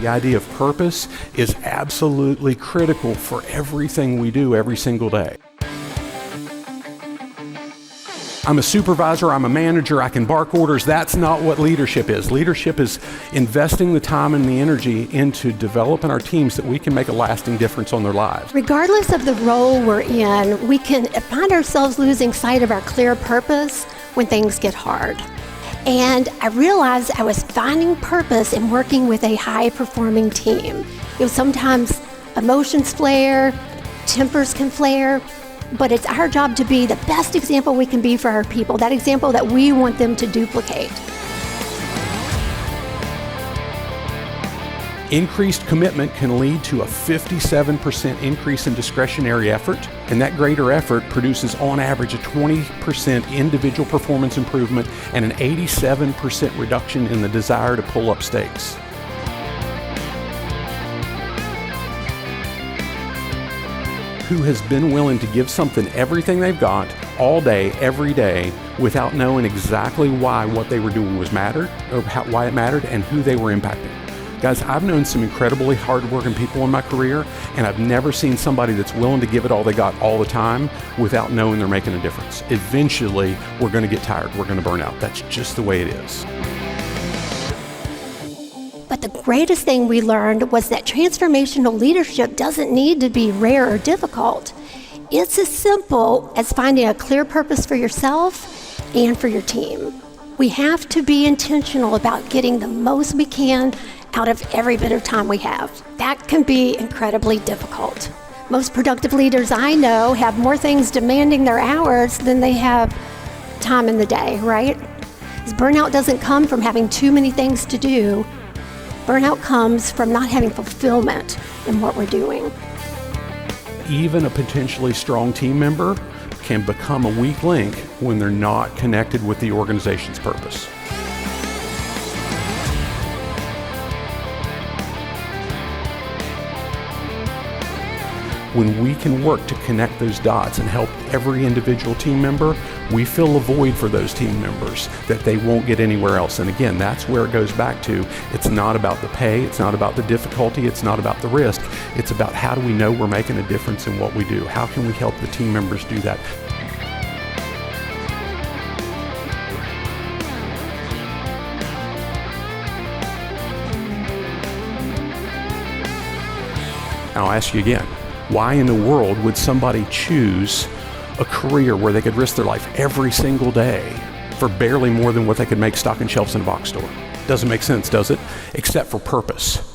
The idea of purpose is absolutely critical for everything we do every single day. I'm a supervisor, I'm a manager, I can bark orders. That's not what leadership is. Leadership is investing the time and the energy into developing our teams that we can make a lasting difference on their lives. Regardless of the role we're in, we can find ourselves losing sight of our clear purpose when things get hard. And I realized I was finding purpose in working with a high-performing team. Sometimes emotions flare, tempers can flare, but it's our job to be the best example we can be for our people, that example that we want them to duplicate. Increased commitment can lead to a 57% increase in discretionary effort, and that greater effort produces on average a 20% individual performance improvement and an 87% reduction in the desire to pull up stakes. Who has been willing to give something everything they've got all day, every day, without knowing exactly why what they were doing was mattered, or why it mattered, and who they were impacting. Guys, I've known some incredibly hardworking people in my career, and I've never seen somebody that's willing to give it all they got all the time without knowing they're making a difference. Eventually, we're going to get tired. We're going to burn out. That's just the way it is. But the greatest thing we learned was that transformational leadership doesn't need to be rare or difficult. It's as simple as finding a clear purpose for yourself and for your team. We have to be intentional about getting the most we can out of every bit of time we have. That can be incredibly difficult. Most productive leaders I know have more things demanding their hours than they have time in the day, right? Because burnout doesn't come from having too many things to do. Burnout comes from not having fulfillment in what we're doing. Even a potentially strong team member can become a weak link when they're not connected with the organization's purpose. When we can work to connect those dots and help every individual team member, we fill a void for those team members that they won't get anywhere else. And again, that's where it goes back to. It's not about the pay, it's not about the difficulty, it's not about the risk. It's about how do we know we're making a difference in what we do? How can we help the team members do that? I'll ask you again. Why in the world would somebody choose a career where they could risk their life every single day for barely more than what they could make stocking shelves in a box store? Doesn't make sense, does it? Except for purpose.